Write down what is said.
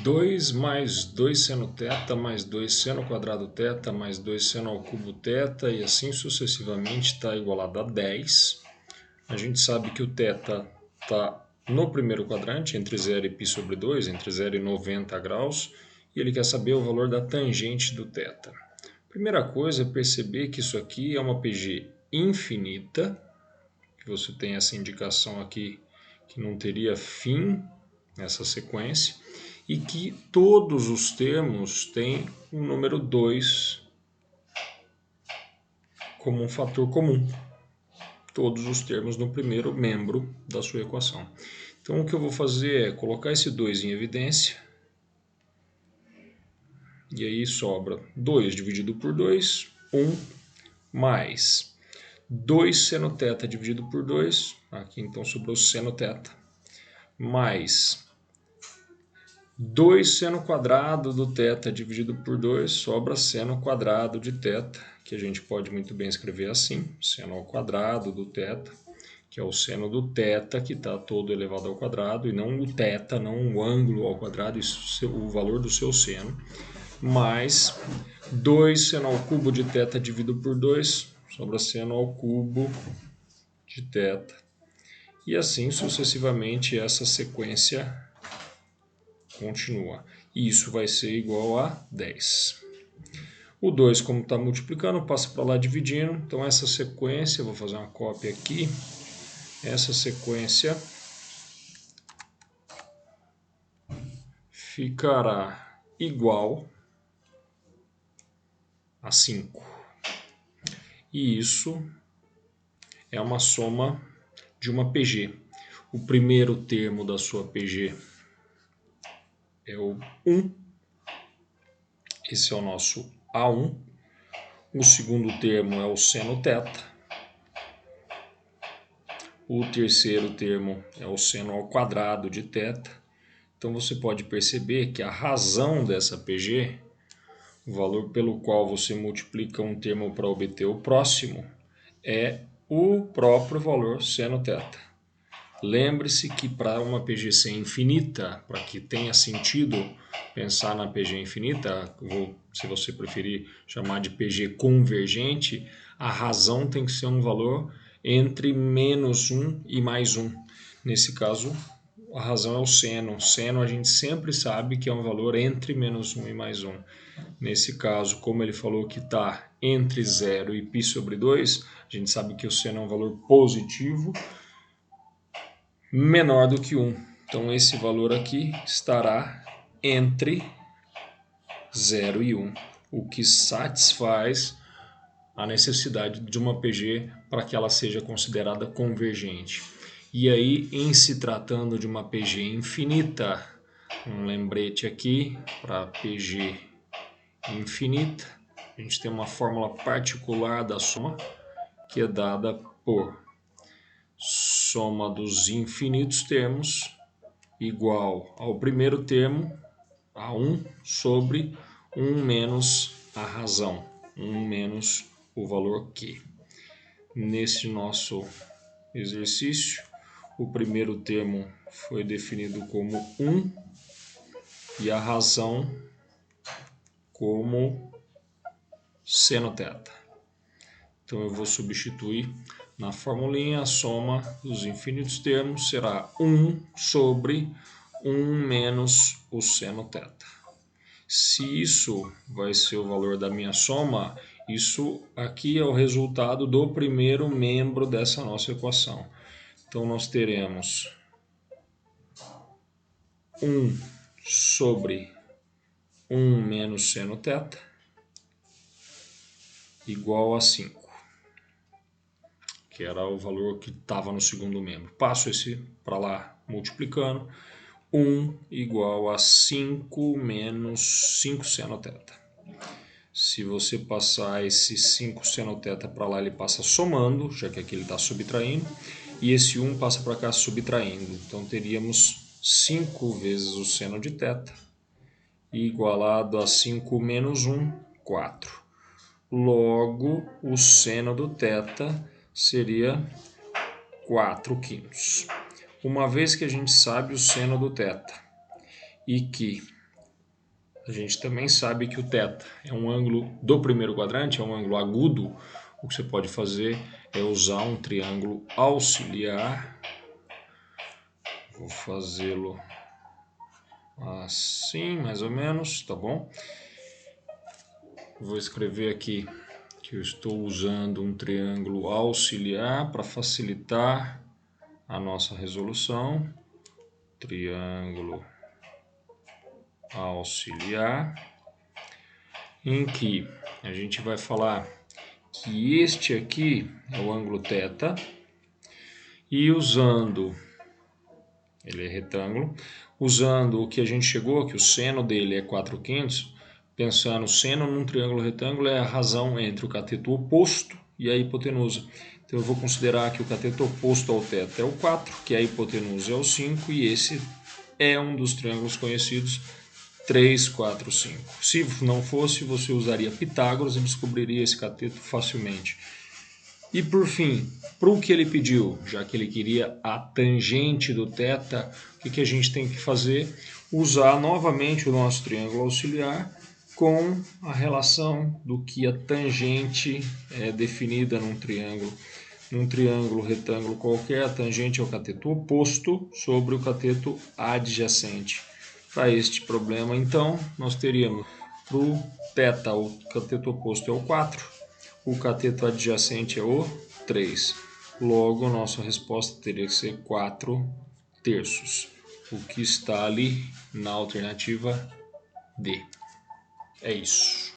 2 mais 2 seno θ mais 2 seno quadrado θ mais 2 seno ao cubo θ e assim sucessivamente está igualado a 10. A gente sabe que o θ está no primeiro quadrante, entre 0 e π sobre 2, entre 0 e 90 graus, e ele quer saber o valor da tangente do θ. Primeira coisa é perceber que isso aqui é uma PG infinita, que você tem essa indicação aqui que não teria fim nessa sequência, e que todos os termos têm o número 2 como um fator comum. Todos os termos no primeiro membro da sua equação. Então o que eu vou fazer é colocar esse 2 em evidência. E aí sobra 2 dividido por 2, 1, mais 2 seno θ dividido por 2, aqui então sobrou seno θ, mais 2 seno quadrado do θ dividido por 2, sobra seno quadrado de θ, que a gente pode muito bem escrever assim, seno ao quadrado do θ, que é o seno do θ, que está todo elevado ao quadrado, e não o θ, não o ângulo ao quadrado, isso, o valor do seu seno, mais 2 seno ao cubo de θ dividido por 2, sobra seno ao cubo de θ. E assim sucessivamente essa sequência continua. E isso vai ser igual a 10. O 2, como está multiplicando, passa para lá dividindo. Então essa sequência, vou fazer uma cópia aqui. Essa sequência ficará igual a 5. E isso é uma soma de uma PG. O primeiro termo da sua PG é o 1. Esse é o nosso A1. O segundo termo é o seno θ. O terceiro termo é o seno ao quadrado de θ. Então você pode perceber que a razão dessa PG, o valor pelo qual você multiplica um termo para obter o próximo, é o próprio valor seno θ. Lembre-se que para uma PG ser infinita, para que tenha sentido pensar na PG infinita, se você preferir chamar de PG convergente, a razão tem que ser um valor entre menos 1 e mais 1. Nesse caso, a razão é o seno. Seno a gente sempre sabe que é um valor entre menos 1 e mais 1. Nesse caso, como ele falou que está entre 0 e π sobre 2, a gente sabe que o seno é um valor positivo menor do que 1. Então esse valor aqui estará entre 0 e 1, o que satisfaz a necessidade de uma PG para que ela seja considerada convergente. E aí, em se tratando de uma PG infinita, um lembrete aqui para PG infinita, a gente tem uma fórmula particular da soma, que é dada por soma dos infinitos termos igual ao primeiro termo, A1, sobre 1 menos a razão, 1 menos o valor Q. Nesse nosso exercício, o primeiro termo foi definido como 1 e a razão como seno θ. Então eu vou substituir na formulinha a soma dos infinitos termos será 1 sobre 1 menos o seno θ. Se isso vai ser o valor da minha soma, isso aqui é o resultado do primeiro membro dessa nossa equação. Então nós teremos 1 sobre 1 menos seno θ igual a 5. Que era o valor que estava no segundo membro. Passo esse para lá multiplicando. 1 igual a 5 menos 5 seno θ. Se você passar esse 5 seno θ para lá, ele passa somando, já que aqui ele está subtraindo. E esse 1 passa para cá subtraindo. Então teríamos 5 vezes o seno de θ igualado a 5 menos 1, 4. Logo, o seno do θ seria 4 quintos. Uma vez que a gente sabe o seno do θ e que a gente também sabe que o θ é um ângulo do primeiro quadrante, é um ângulo agudo. O que você pode fazer é usar um triângulo auxiliar. Vou fazê-lo assim, mais ou menos, tá bom? Vou escrever aqui que eu estou usando um triângulo auxiliar para facilitar a nossa resolução. Triângulo auxiliar, em que a gente vai falar que este aqui é o ângulo θ, e usando, ele é retângulo, usando o que a gente chegou, que o seno dele é 4/5, pensando seno num triângulo retângulo é a razão entre o cateto oposto e a hipotenusa. Então eu vou considerar que o cateto oposto ao θ é o 4, que a hipotenusa é o 5, e esse é um dos triângulos conhecidos 3, 4, 5. Se não fosse, você usaria Pitágoras e descobriria esse cateto facilmente. E por fim, para o que ele pediu, já que ele queria a tangente do θ, o que a gente tem que fazer? Usar novamente o nosso triângulo auxiliar com a relação do que a tangente é definida num triângulo. Num triângulo retângulo qualquer, a tangente é o cateto oposto sobre o cateto adjacente. Para este problema, então, nós teríamos para o θ, o cateto oposto é o 4, o cateto adjacente é o 3. Logo, nossa resposta teria que ser 4/3, o que está ali na alternativa D. É isso.